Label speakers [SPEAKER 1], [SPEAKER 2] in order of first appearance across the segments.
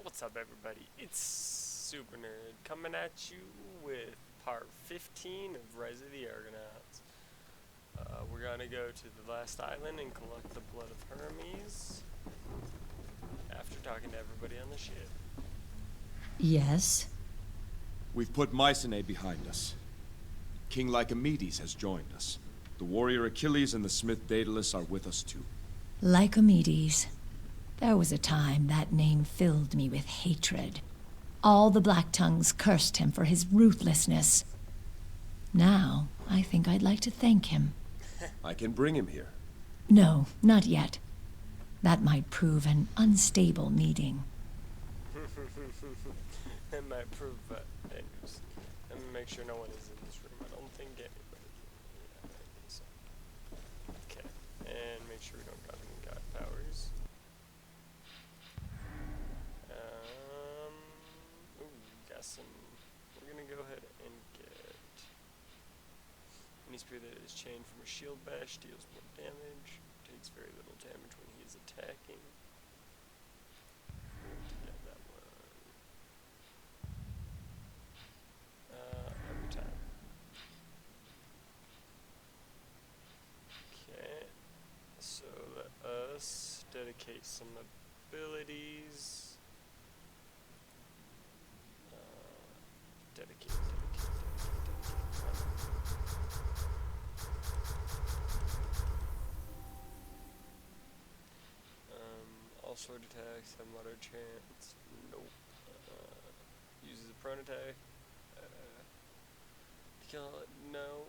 [SPEAKER 1] What's up, everybody? It's Super Nerd coming at you with part 15 of Rise of the Argonauts. We're gonna go to the last island and collect the blood of Hermes after talking to everybody on the ship.
[SPEAKER 2] Yes?
[SPEAKER 3] We've put Mycenae behind us. King Lycomedes has joined us. The warrior Achilles and the smith Daedalus are with us too.
[SPEAKER 2] Lycomedes. There was a time that name filled me with hatred. All the Black Tongues cursed him for his ruthlessness. Now, I think I'd like to thank him.
[SPEAKER 3] I can bring him here.
[SPEAKER 2] No, not yet. That might prove an unstable meeting.
[SPEAKER 1] That might prove dangerous. Let me make sure no one is in this room. I don't think anybody. Yeah, I think so. Okay, and make sure we don't got any god powers. Got some. We're gonna go ahead and get any spear that is chained from a shield bash deals more damage. Takes very little damage when he is attacking. Get that one. Every time. Okay. So let us dedicate some abilities. Dedicate. All sword attacks have moderate chance. Nope. Uses a prone attack. Kill it. No.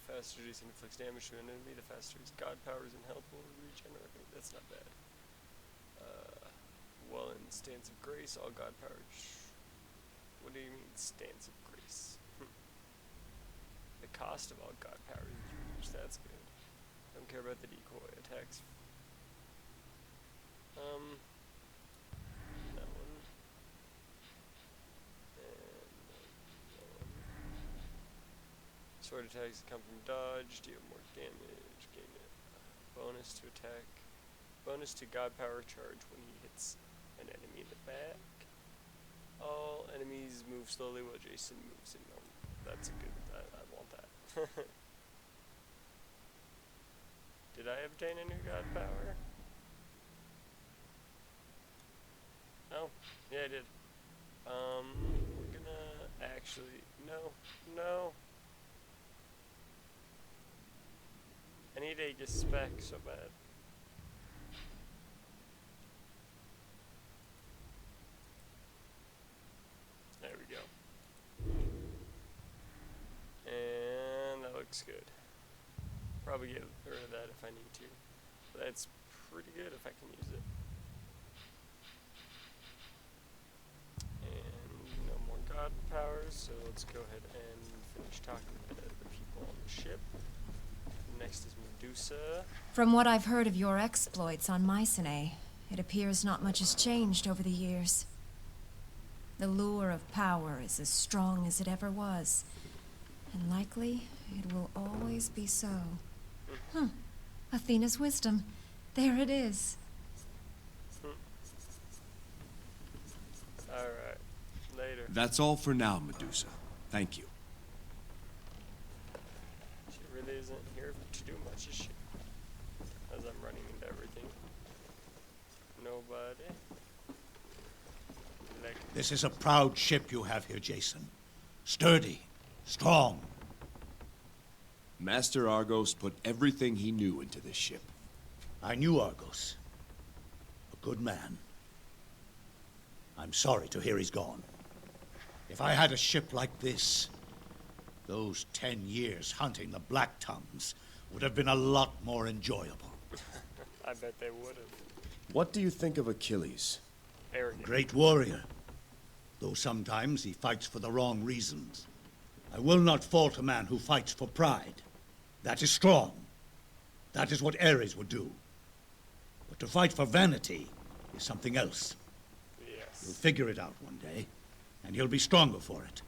[SPEAKER 1] Faster reduce and inflicts damage to an enemy. The faster his god powers and health will regenerate. That's not bad. Well, in Stance of Grace, all god powers. What do you mean, Stance of Grace? The cost of all god powers is reduced. That's good. Don't care about the decoy attacks. That one. And that one. Sword attacks that come from dodge, deal more damage, gain a bonus to attack. Bonus to god power charge when he hits an enemy in the back. All enemies move slowly while Jason moves in normal. That's a good. I want that. Did I obtain a new god power? Oh, yeah, I did. We're gonna actually. No. I need a spec so bad. There we go. And that looks good. Probably get rid of that if I need to. But that's pretty good if I can use it. And no more god powers, so let's go ahead and finish talking to the people on the ship. Next is Medusa.
[SPEAKER 4] From what I've heard of your exploits on Mycenae, it appears not much has changed over the years. The lure of power is as strong as it ever was, and likely it will always be so. Athena's wisdom. There it is.
[SPEAKER 1] Alright, later.
[SPEAKER 3] That's all for now, Medusa. Thank you.
[SPEAKER 1] She really isn't here to do much, is she? As I'm running into everything. Nobody.
[SPEAKER 5] This is a proud ship you have here, Jason. Sturdy, strong.
[SPEAKER 3] Master Argos put everything he knew into this ship.
[SPEAKER 5] I knew Argos. A good man. I'm sorry to hear he's gone. If I had a ship like this, those 10 years hunting the Black Tongues would have been a lot more enjoyable.
[SPEAKER 1] I bet they would have.
[SPEAKER 3] What do you think of Achilles?
[SPEAKER 1] Arrogant.
[SPEAKER 5] Great warrior. Though sometimes he fights for the wrong reasons. I will not fault a man who fights for pride. That is strong. That is what Ares would do. But to fight for vanity is something else.
[SPEAKER 1] Yes.
[SPEAKER 5] He'll figure it out one day, and he'll be stronger for it.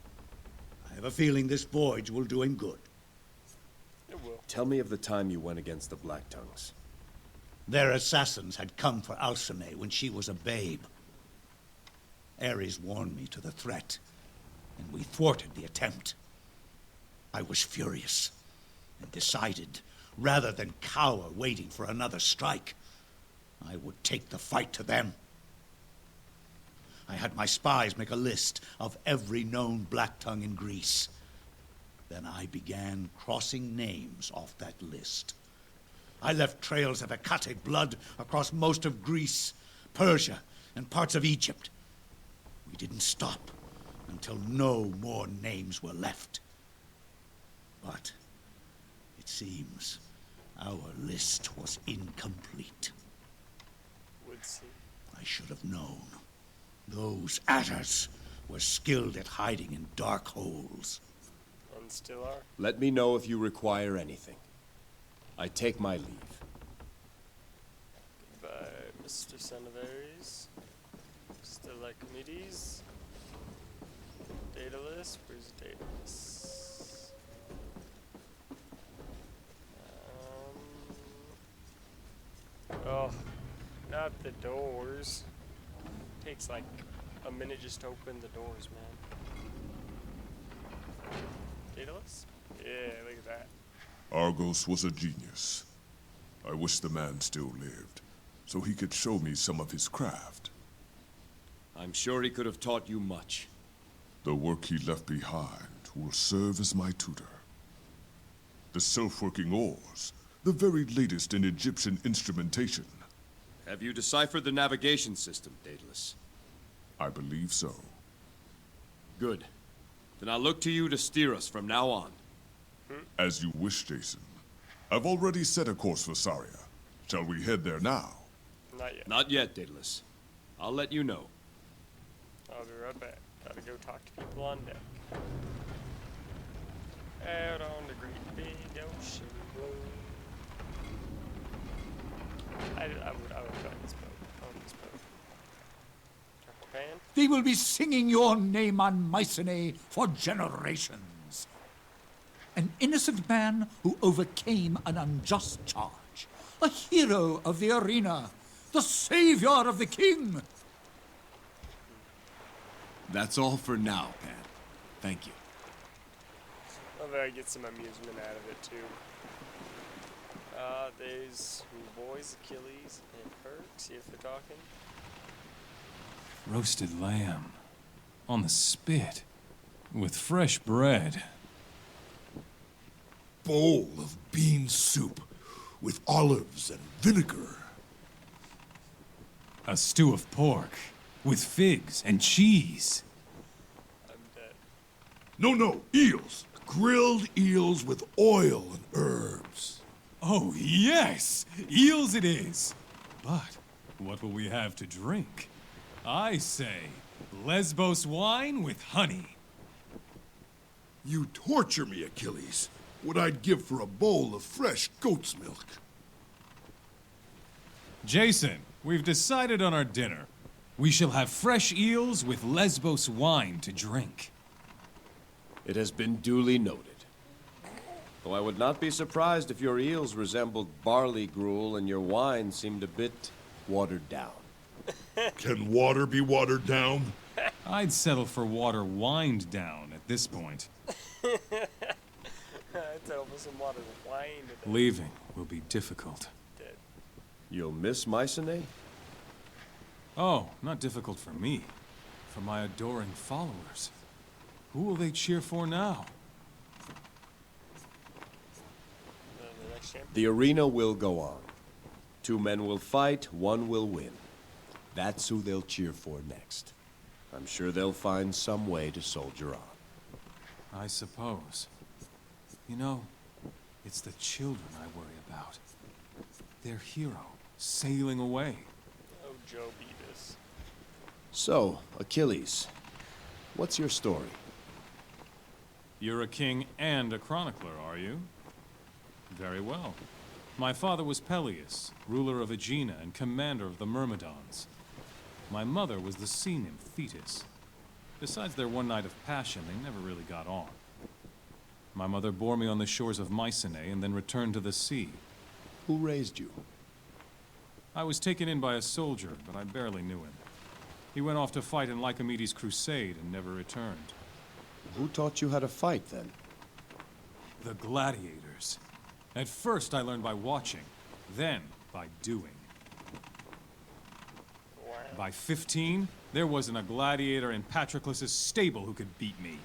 [SPEAKER 5] I have a feeling this voyage will do him good.
[SPEAKER 1] It will.
[SPEAKER 3] Tell me of the time you went against the Black Tongues.
[SPEAKER 5] Their assassins had come for Alcime when she was a babe. Ares warned me to the threat, and we thwarted the attempt. I was furious, and decided, rather than cower waiting for another strike, I would take the fight to them. I had my spies make a list of every known Black Tongue in Greece. Then I began crossing names off that list. I left trails of Hecate blood across most of Greece, Persia, and parts of Egypt. We didn't stop until no more names were left. But it seems our list was incomplete.
[SPEAKER 1] Would seem.
[SPEAKER 5] I should have known. Those adders were skilled at hiding in dark holes.
[SPEAKER 1] And still are.
[SPEAKER 3] Let me know if you require anything. I take my leave.
[SPEAKER 1] Goodbye, Mr. Son of Ares. Still like committees. Daedalus, where's Daedalus? Oh, not the doors. Takes like a minute just to open the doors, man. Daedalus? Yeah, look at that.
[SPEAKER 6] Argos was a genius. I wish the man still lived, so he could show me some of his craft.
[SPEAKER 3] I'm sure he could have taught you much.
[SPEAKER 6] The work he left behind will serve as my tutor. The self-working oars, the very latest in Egyptian instrumentation.
[SPEAKER 3] Have you deciphered the navigation system, Daedalus?
[SPEAKER 6] I believe so.
[SPEAKER 3] Good. Then I'll look to you to steer us from now on.
[SPEAKER 6] As you wish, Jason. I've already set a course for Saria. Shall we head there now?
[SPEAKER 1] Not yet.
[SPEAKER 3] Not yet, Daedalus. I'll let you know.
[SPEAKER 1] I'll be right back. Gotta go talk to people on deck. Out on the great big ocean blue. I would go on this boat. On this boat. Turtle pan.
[SPEAKER 5] They will be singing your name on Mycenae for generations. An innocent man who overcame an unjust charge. A hero of the arena. The savior of the king.
[SPEAKER 3] That's all for now, Pan. Thank you.
[SPEAKER 1] Love how I get some amusement out of it, too. There's boys, Achilles, and Perk. See if they're talking.
[SPEAKER 7] Roasted lamb. On the spit. With fresh bread.
[SPEAKER 6] Bowl of bean soup with olives and vinegar.
[SPEAKER 7] A stew of pork. With figs and cheese.
[SPEAKER 1] I'm dead.
[SPEAKER 6] No, eels. Grilled eels with oil and herbs.
[SPEAKER 7] Oh, yes! Eels it is! But what will we have to drink? I say, Lesbos wine with honey.
[SPEAKER 6] You torture me, Achilles. What I'd give for a bowl of fresh goat's milk.
[SPEAKER 7] Jason, we've decided on our dinner. We shall have fresh eels with Lesbos wine to drink.
[SPEAKER 3] It has been duly noted. Though I would not be surprised if your eels resembled barley gruel and your wine seemed a bit watered down.
[SPEAKER 6] Can water be watered down?
[SPEAKER 7] I'd settle for water wined down at this point.
[SPEAKER 1] I'd settle for some water with wine today.
[SPEAKER 7] Leaving will be difficult.
[SPEAKER 1] Dead.
[SPEAKER 3] You'll miss Mycenae?
[SPEAKER 7] Oh, not difficult for me. For my adoring followers. Who will they cheer for now?
[SPEAKER 1] The next champion.
[SPEAKER 3] The arena will go on. 2 men will fight, 1 will win. That's who they'll cheer for next. I'm sure they'll find some way to soldier on.
[SPEAKER 7] I suppose. You know, it's the children I worry about. Their hero, sailing away.
[SPEAKER 1] Oh, Joe Beavis.
[SPEAKER 3] So, Achilles, what's your story?
[SPEAKER 7] You're a king and a chronicler, are you? Very well. My father was Peleus, ruler of Aegina and commander of the Myrmidons. My mother was the sea nymph Thetis. Besides their one night of passion, they never really got on. My mother bore me on the shores of Mycenae and then returned to the sea.
[SPEAKER 3] Who raised you?
[SPEAKER 7] I was taken in by a soldier, but I barely knew him. He went off to fight in Lycomedes' crusade and never returned.
[SPEAKER 3] Who taught you how to fight, then?
[SPEAKER 7] The gladiators. At first I learned by watching, then by doing.
[SPEAKER 1] Wow.
[SPEAKER 7] By 15, there wasn't a gladiator in Patroclus' stable who could beat me.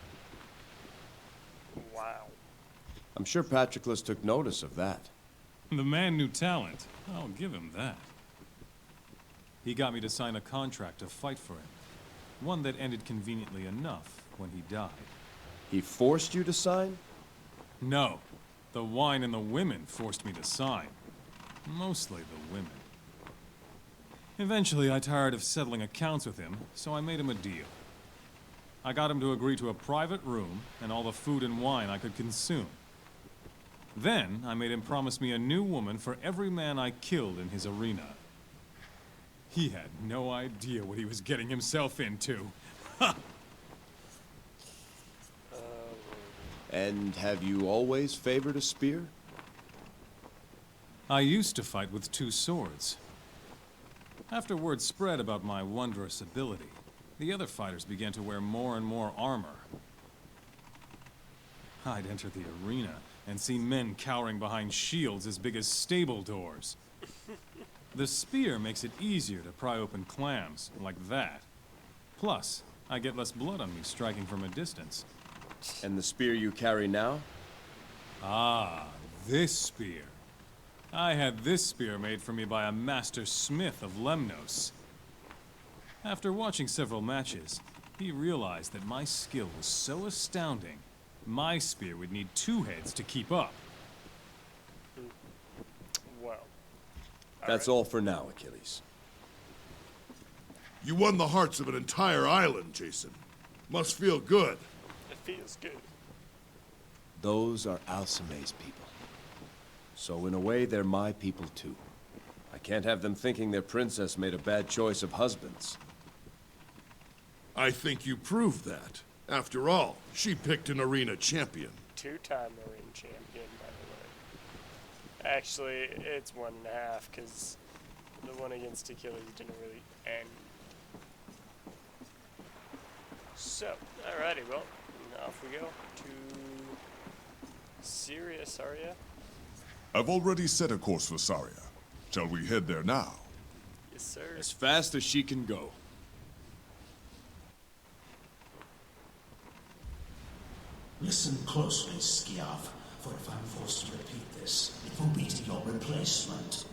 [SPEAKER 1] Wow.
[SPEAKER 3] I'm sure Patroclus took notice of that.
[SPEAKER 7] The man knew talent. I'll give him that. He got me to sign a contract to fight for him. One that ended conveniently enough when he died.
[SPEAKER 3] He forced you to sign?
[SPEAKER 7] No. The wine and the women forced me to sign. Mostly the women. Eventually, I tired of settling accounts with him, so I made him a deal. I got him to agree to a private room and all the food and wine I could consume. Then, I made him promise me a new woman for every man I killed in his arena. He had no idea what he was getting himself into.
[SPEAKER 3] And have you always favored a spear?
[SPEAKER 7] I used to fight with 2 swords. After word spread about my wondrous ability, the other fighters began to wear more and more armor. I'd enter the arena and see men cowering behind shields as big as stable doors. The spear makes it easier to pry open clams, like that. Plus, I get less blood on me striking from a distance.
[SPEAKER 3] And the spear you carry now?
[SPEAKER 7] Ah, this spear. I had this spear made for me by a master smith of Lemnos. After watching several matches, he realized that my skill was so astounding, my spear would need 2 heads to keep up.
[SPEAKER 1] Well.
[SPEAKER 3] That's all for now, Achilles.
[SPEAKER 6] You won the hearts of an entire island, Jason. Must feel good.
[SPEAKER 1] It feels good.
[SPEAKER 3] Those are Alcime's people. So in a way, they're my people too. I can't have them thinking their princess made a bad choice of husbands.
[SPEAKER 6] I think you proved that. After all, she picked an arena champion.
[SPEAKER 1] 2-time Marine champion, by the way. Actually, it's 1.5, because the one against Achilles didn't really end. So, alrighty, well, off we go to Syria, Saria.
[SPEAKER 6] I've already set a course for Saria. Shall we head there now?
[SPEAKER 1] Yes, sir.
[SPEAKER 3] As fast as she can go.
[SPEAKER 8] Listen closely, Skiav, for if I'm forced to repeat this, it will be to your replacement.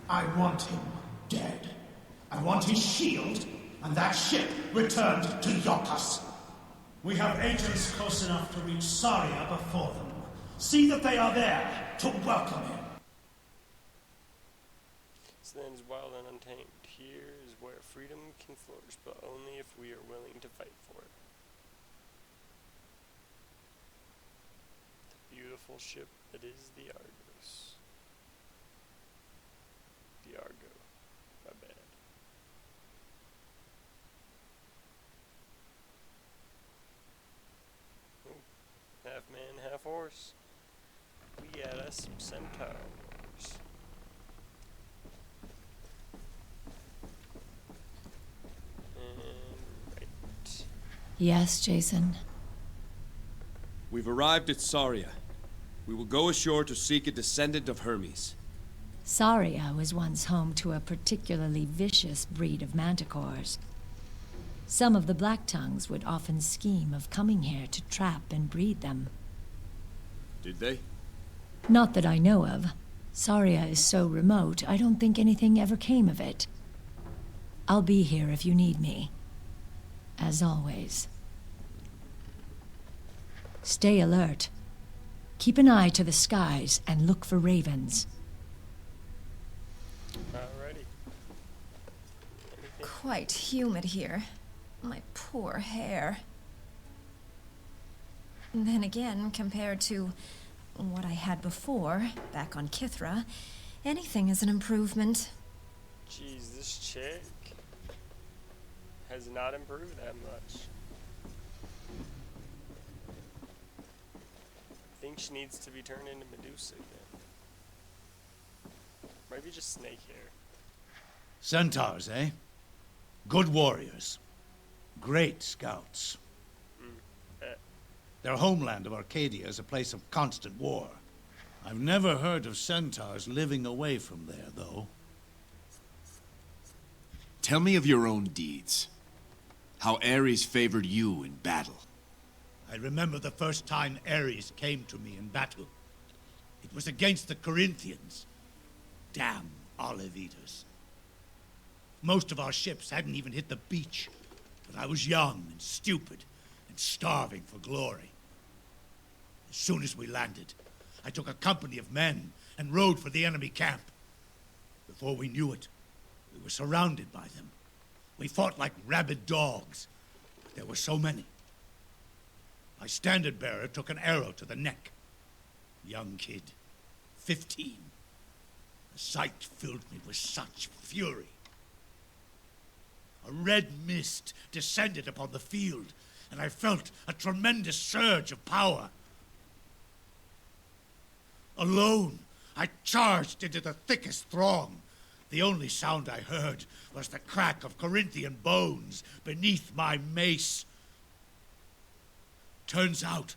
[SPEAKER 8] I want him dead. I want his shield, and that ship returned to Iolcus. We have agents close enough to reach Saria before them. See that they are there to welcome him.
[SPEAKER 1] This land is wild and untamed. Here is where freedom can flourish, but only if we are willing to fight for it. The beautiful ship that is the Argos. The Argo. My bad. Ooh. Half man, half horse. We got us some Centaurs. And right.
[SPEAKER 2] Yes, Jason.
[SPEAKER 3] We've arrived at Saria. We will go ashore to seek a descendant of Hermes.
[SPEAKER 2] Saria was once home to a particularly vicious breed of manticores. Some of the Black Tongues would often scheme of coming here to trap and breed them.
[SPEAKER 3] Did they?
[SPEAKER 2] Not that I know of. Saria is so remote, I don't think anything ever came of it. I'll be here if you need me. As always. Stay alert. Keep an eye to the skies and look for ravens.
[SPEAKER 1] Alrighty.
[SPEAKER 4] Quite humid here. My poor hair. And then again, compared to what I had before, back on Kithra, anything is an improvement.
[SPEAKER 1] Jeez, this chick has not improved that much. I think she needs to be turned into Medusa again. Maybe just snake hair.
[SPEAKER 5] Centaurs, eh? Good warriors. Great scouts.
[SPEAKER 1] Eh.
[SPEAKER 5] Their homeland of Arcadia is a place of constant war. I've never heard of Centaurs living away from there, though.
[SPEAKER 3] Tell me of your own deeds. How Ares favored you in battle.
[SPEAKER 5] I remember the first time Ares came to me in battle. It was against the Corinthians. Damn olive eaters. Most of our ships hadn't even hit the beach, but I was young and stupid and starving for glory. As soon as we landed, I took a company of men and rode for the enemy camp. Before we knew it, we were surrounded by them. We fought like rabid dogs, but there were so many. My standard bearer took an arrow to the neck. Young kid, 15. The sight filled me with such fury. A red mist descended upon the field, and I felt a tremendous surge of power. Alone, I charged into the thickest throng. The only sound I heard was the crack of Corinthian bones beneath my mace. Turns out,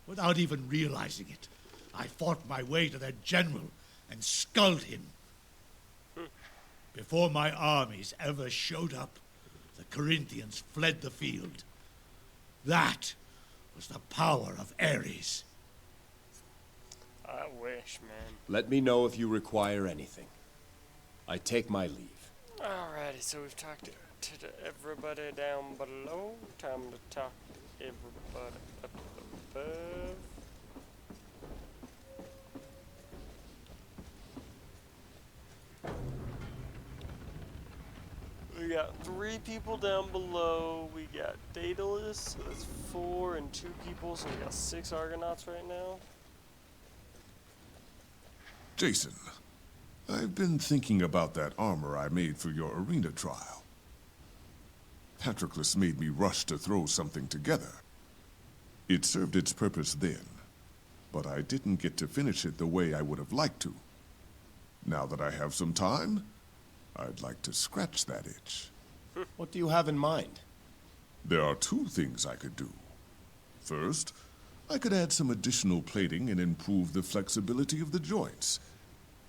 [SPEAKER 5] without even realizing it, I fought my way to their general and sculled him. Before my armies ever showed up, the Corinthians fled the field. That was the power of Ares.
[SPEAKER 1] I wish, man.
[SPEAKER 3] Let me know if you require anything. I take my leave.
[SPEAKER 1] Alrighty, so we've talked to everybody down below. Time to talk to everybody up above. We got 3 people down below. We got Daedalus, so that's 4 and 2 people, so we got 6 Argonauts right now.
[SPEAKER 6] Jason, I've been thinking about that armor I made for your arena trial. Patroclus made me rush to throw something together. It served its purpose then, but I didn't get to finish it the way I would have liked to. Now that I have some time, I'd like to scratch that itch.
[SPEAKER 3] What do you have in mind?
[SPEAKER 6] There are 2 things I could do. First, I could add some additional plating and improve the flexibility of the joints.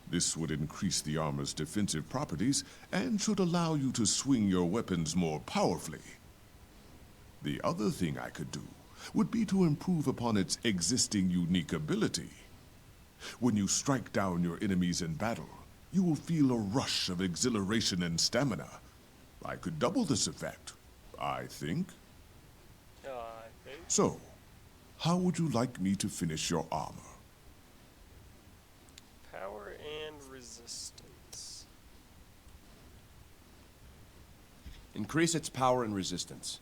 [SPEAKER 6] This would increase the armor's defensive properties and should allow you to swing your weapons more powerfully. The other thing I could do would be to improve upon its existing unique ability. When you strike down your enemies in battle, you will feel a rush of exhilaration and stamina. I could double this effect, I think.
[SPEAKER 1] I think.
[SPEAKER 6] So, how would you like me to finish your armor?
[SPEAKER 1] Power and resistance.
[SPEAKER 3] Increase its power and resistance.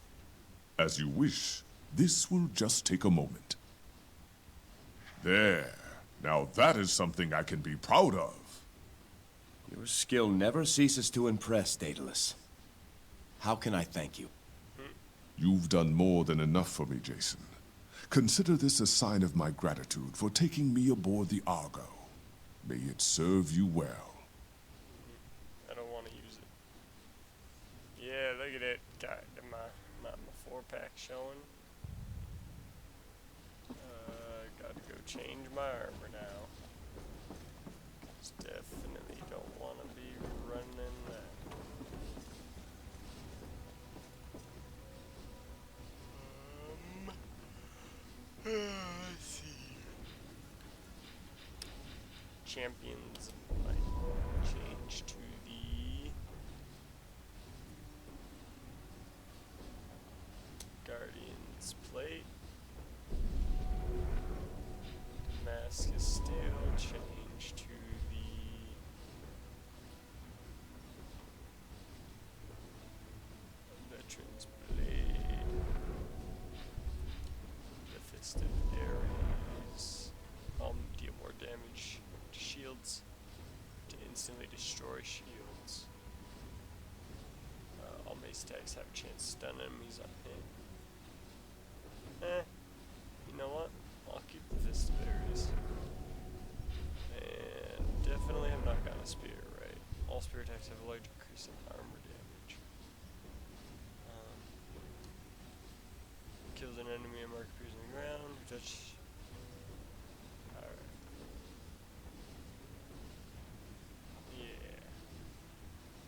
[SPEAKER 6] As you wish. This will just take a moment. There. Now that is something I can be proud of.
[SPEAKER 3] Your skill never ceases to impress, Daedalus. How can I thank you?
[SPEAKER 6] You've done more than enough for me, Jason. Consider this a sign of my gratitude for taking me aboard the Argo. May it serve you well.
[SPEAKER 1] I don't want to use it. Yeah, look at it. Got my 4-pack showing. Got to go change my armor now. 'Cause definitely don't want to be running that. Let's see. Champions might change to the Guardians plate. Mask is still changed to the Veteran's blade. The Fist of Ares. Deal more damage to shields to instantly destroy shields. All mace attacks have a chance to stun enemies on hit. You know what? I'll keep the Fist of Ares. And definitely have not gotten a spear, right? All spear attacks have a large increase in armor damage. kills an enemy and mark appears on the ground. Touch. Alright. Yeah.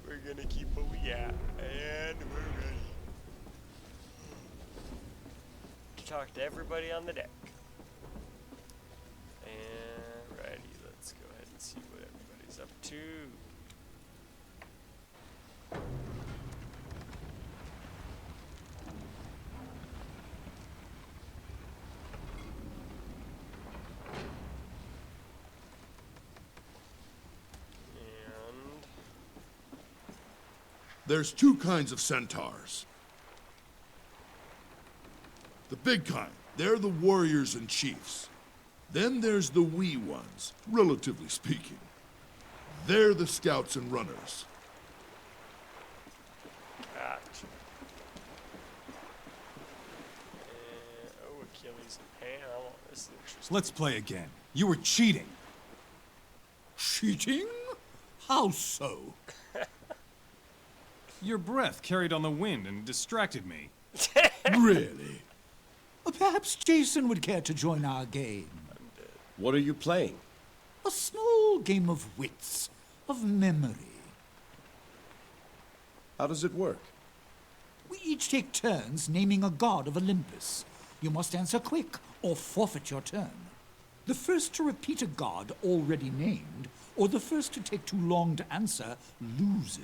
[SPEAKER 1] We're gonna keep what we got. And we're ready to talk to everybody on the deck. And righty, let's go ahead and see what everybody's up to. And
[SPEAKER 6] There's two kinds of centaurs. The big kind, they're the warriors and chiefs. Then there's the wee ones, relatively speaking. They're the scouts and runners.
[SPEAKER 1] gotcha. And, oh, Achilles and Pan. This is interesting.
[SPEAKER 7] Let's play again. You were cheating.
[SPEAKER 5] Cheating? How so?
[SPEAKER 7] Your breath carried on the wind and distracted me.
[SPEAKER 5] Really? Perhaps Jason would care to join our game.
[SPEAKER 3] What are you playing?
[SPEAKER 5] A small game of wits, of memory.
[SPEAKER 3] How does it work?
[SPEAKER 5] We each take turns naming a god of Olympus. You must answer quick, or forfeit your turn. The first to repeat a god already named, or the first to take too long to answer, loses.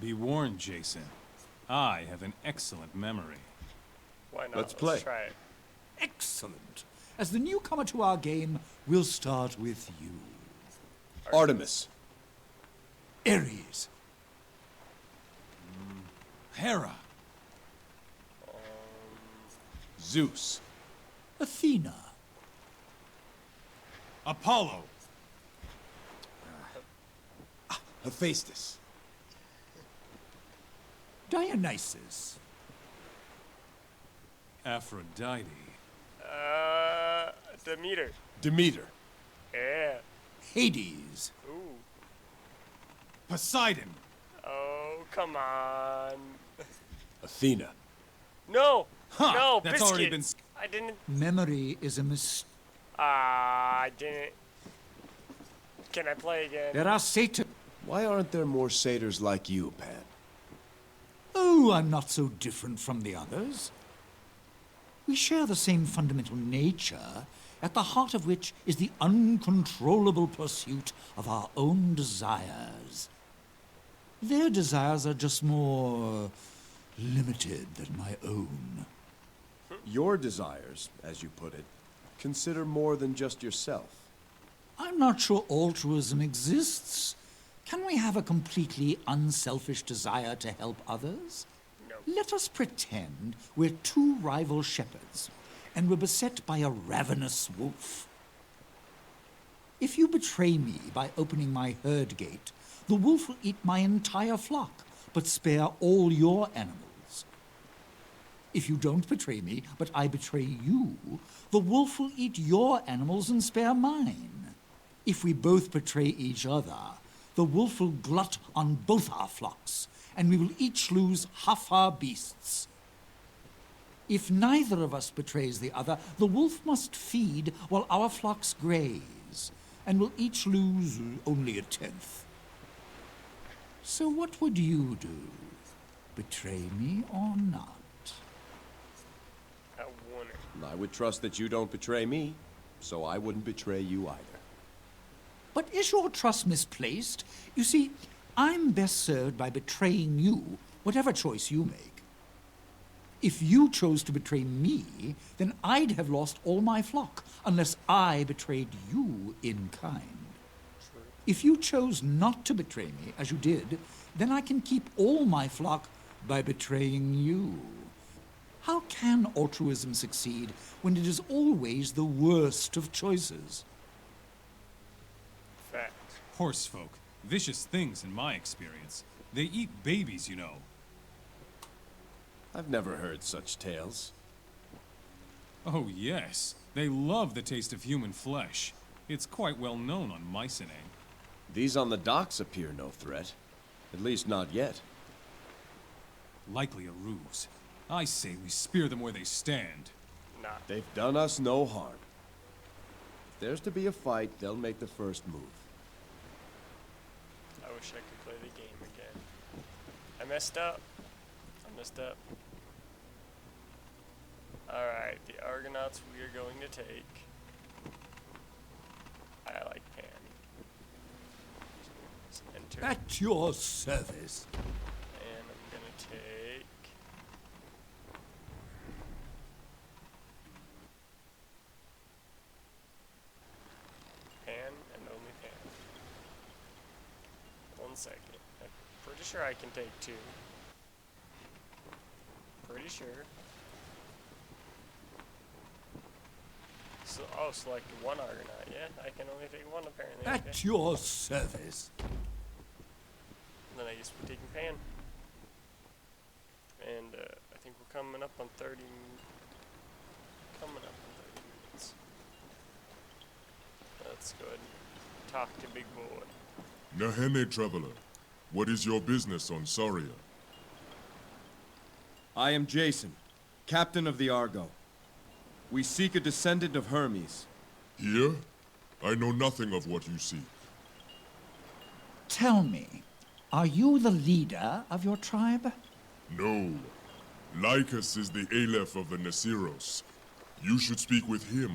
[SPEAKER 7] Be warned, Jason. I have an excellent memory.
[SPEAKER 1] Why not?
[SPEAKER 3] Let's play.
[SPEAKER 1] Try it.
[SPEAKER 5] Excellent. As the newcomer to our game, we'll start with you.
[SPEAKER 3] Artemis.
[SPEAKER 5] Ares.
[SPEAKER 7] Hera.
[SPEAKER 3] Zeus.
[SPEAKER 5] Athena.
[SPEAKER 7] Apollo.
[SPEAKER 3] Hephaestus.
[SPEAKER 5] Dionysus.
[SPEAKER 7] Aphrodite.
[SPEAKER 1] Demeter.
[SPEAKER 3] Demeter.
[SPEAKER 1] Yeah.
[SPEAKER 5] Hades.
[SPEAKER 1] Ooh.
[SPEAKER 7] Poseidon.
[SPEAKER 1] Oh, come on.
[SPEAKER 3] Athena.
[SPEAKER 1] No.
[SPEAKER 7] Huh,
[SPEAKER 1] No,
[SPEAKER 7] that's
[SPEAKER 1] biscuit.
[SPEAKER 7] already been
[SPEAKER 1] I didn't.
[SPEAKER 5] Memory is a mistake.
[SPEAKER 1] I didn't. Can I play again?
[SPEAKER 5] There are Satan.
[SPEAKER 3] Why aren't there more satyrs like you, Pan?
[SPEAKER 5] Oh, I'm not so different from the others. We share the same fundamental nature, at the heart of which is the uncontrollable pursuit of our own desires. Their desires are just more limited than my own.
[SPEAKER 3] Your desires, as you put it, consider more than just yourself.
[SPEAKER 5] I'm not sure altruism exists. Can we have a completely unselfish desire to help others?
[SPEAKER 1] No.
[SPEAKER 5] Let us pretend we're two rival shepherds, and we're beset by a ravenous wolf. If you betray me by opening my herd gate, the wolf will eat my entire flock, but spare all your animals. If you don't betray me, but I betray you, the wolf will eat your animals and spare mine. If we both betray each other, the wolf will glut on both our flocks, and we will each lose half our beasts. If neither of us betrays the other, the wolf must feed while our flocks graze, and will each lose only a tenth. So what would you do? Betray me or not?
[SPEAKER 1] I won it.
[SPEAKER 3] I would trust that you don't betray me, so I wouldn't betray you either.
[SPEAKER 5] But is your trust misplaced? You see, I'm best served by betraying you, whatever choice you make. If you chose to betray me, then I'd have lost all my flock, unless I betrayed you in kind. If you chose not to betray me, as you did, then I can keep all my flock by betraying you. How can altruism succeed when it is always the worst of choices?
[SPEAKER 1] Fact.
[SPEAKER 7] Horse folk. Vicious things in my experience. They eat babies, you know.
[SPEAKER 3] I've never heard such tales.
[SPEAKER 7] Oh, yes. They love the taste of human flesh. It's quite well known on Mycenae.
[SPEAKER 3] These on the docks appear no threat. At least not yet.
[SPEAKER 7] Likely a ruse. I say we spear them where they stand.
[SPEAKER 1] Nah.
[SPEAKER 3] They've done us no harm. If there's to be a fight, they'll make the first move.
[SPEAKER 1] I wish I could play the game again. I messed up. Alright, the Argonauts we are going to take. I like Pan. Enter.
[SPEAKER 5] At your service.
[SPEAKER 1] And I'm gonna take Pan and only Pan. 1 second. I'm pretty sure I can take 2. Pretty sure. So, oh, select 1 Argonaut. Yeah, I can only take 1 apparently. Okay.
[SPEAKER 5] At your service.
[SPEAKER 1] Then I guess we're taking Pan. And I think we're coming up on 30 minutes. Let's go ahead and talk to Big Boy.
[SPEAKER 6] Nahene Traveler, what is your business on Saria?
[SPEAKER 3] I am Jason, captain of the Argo. We seek a descendant of Hermes.
[SPEAKER 6] Here? I know nothing of what you seek.
[SPEAKER 9] Tell me, are you the leader of your tribe?
[SPEAKER 6] No. Lycus is the Aleph of the Nesiros. You should speak with him.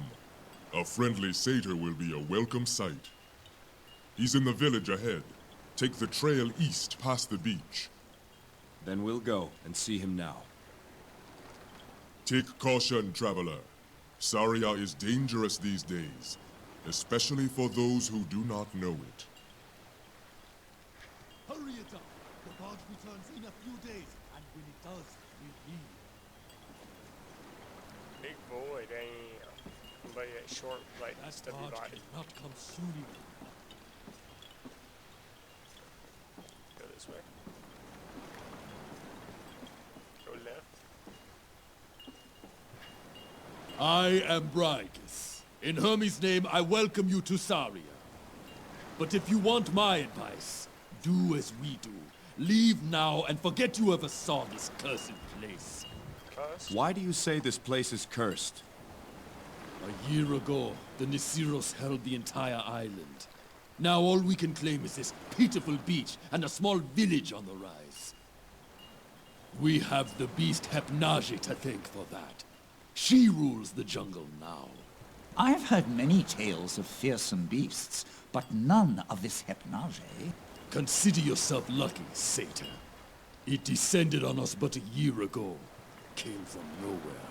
[SPEAKER 6] A friendly satyr will be a welcome sight. He's in the village ahead. Take the trail east past the beach.
[SPEAKER 3] Then we'll go and see him now.
[SPEAKER 6] Take caution, traveler. Saria is dangerous these days, especially for those who do not know it.
[SPEAKER 5] Hurry it up. The barge returns in a few days, and when it does, we leave.
[SPEAKER 1] Big boy, damn. But yeah, short, light, stubby body.
[SPEAKER 5] Not come soon enough.
[SPEAKER 1] Go this way. Go left.
[SPEAKER 10] I am Brygis. In Hermes' name, I welcome you to Saria. But if you want my advice, do as we do. Leave now and forget you ever saw this cursed place.
[SPEAKER 1] Cursed?
[SPEAKER 3] Why do you say this place is cursed?
[SPEAKER 10] A year ago, the Nesiros held the entire island. Now all we can claim is this pitiful beach and a small village on the rise. We have the beast Hepnage to thank for that. She rules the jungle now.
[SPEAKER 9] I've heard many tales of fearsome beasts, but none of this Hepnage.
[SPEAKER 10] Consider yourself lucky, Satyr. It descended on us but a year ago. Came from nowhere.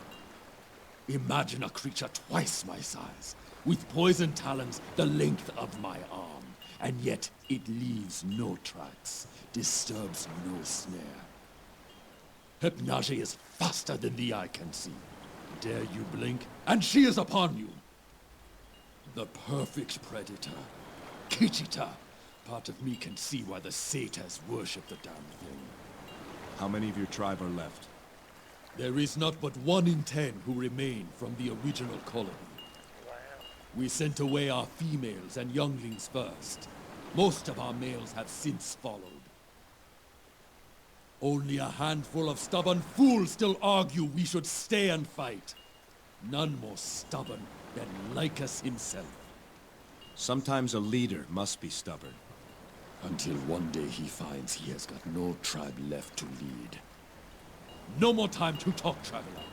[SPEAKER 10] Imagine a creature twice my size, with poison talons the length of my arm, and yet it leaves no tracks, disturbs no snare. Hepnage is faster than the eye can see. Dare you blink, and she is upon you. The perfect predator. Kichita. Part of me can see why the satyrs worship the damn thing.
[SPEAKER 3] How many of your tribe are left?
[SPEAKER 10] There is not but 1 in 10 who remain from the original colony.
[SPEAKER 1] Wow.
[SPEAKER 10] We sent away our females and younglings first. Most of our males have since followed. Only a handful of stubborn fools still argue we should stay and fight. None more stubborn than Lycus himself.
[SPEAKER 3] Sometimes a leader must be stubborn.
[SPEAKER 10] Until one day he finds he has got no tribe left to lead. No more time to talk, traveler.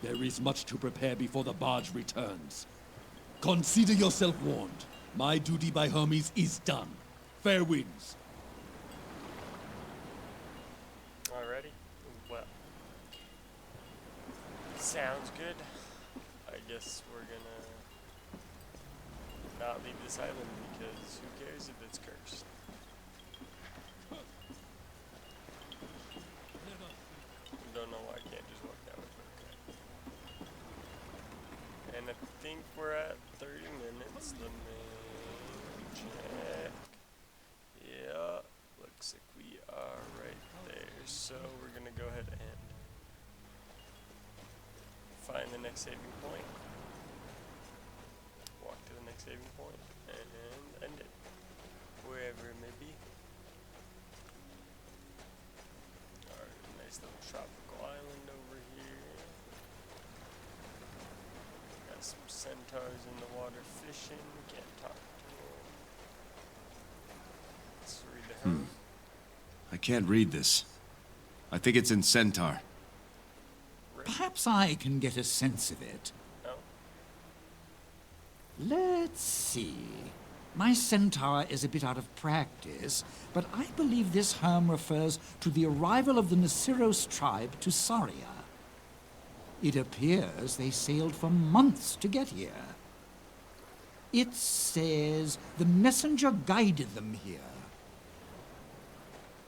[SPEAKER 10] There is much to prepare before the barge returns. Consider yourself warned. My duty by Hermes is done. Fair winds.
[SPEAKER 1] Alrighty. Well. Sounds good. I guess we're gonna not leave this island because who cares if it's cursed? Don't know why I can't just walk that way, but okay. And I think we're at 30 minutes. Let me check. Yeah, looks like we are right there. So we're gonna go ahead and find the next saving point. Walk to the next saving point and end it. Wherever it may be. Alright, nice little tropical island over Centaurs in the water fishing. Can't talk to them. Let's read the hermit.
[SPEAKER 3] I can't read this. I think it's in Centaur.
[SPEAKER 9] Perhaps I can get a sense of it.
[SPEAKER 1] No?
[SPEAKER 9] Let's see. My centaur is a bit out of practice, but I believe this hymn refers to the arrival of the Nasiros tribe to Saria. It appears they sailed for months to get here. It says the messenger guided them here.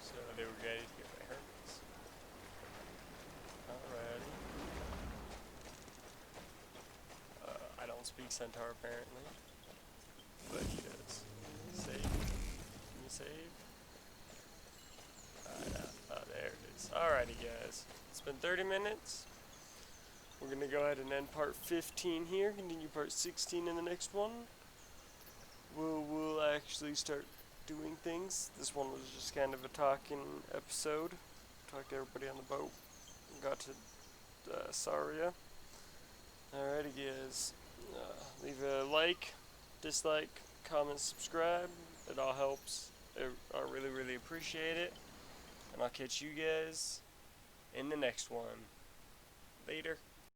[SPEAKER 1] So they were guided here by hermits. Alrighty. I don't speak Centaur apparently, but he does. Save. Can you save? Oh, there it is. Alrighty, guys. It's been 30 minutes. We're going to go ahead and end part 15 here, continue part 16 in the next one. We'll actually start doing things. This one was just kind of a talking episode. Talked to everybody on the boat. Got to Saria. Alrighty, guys. Leave a like, dislike, comment, subscribe. It all helps. I really, really appreciate it. And I'll catch you guys in the next one. Later.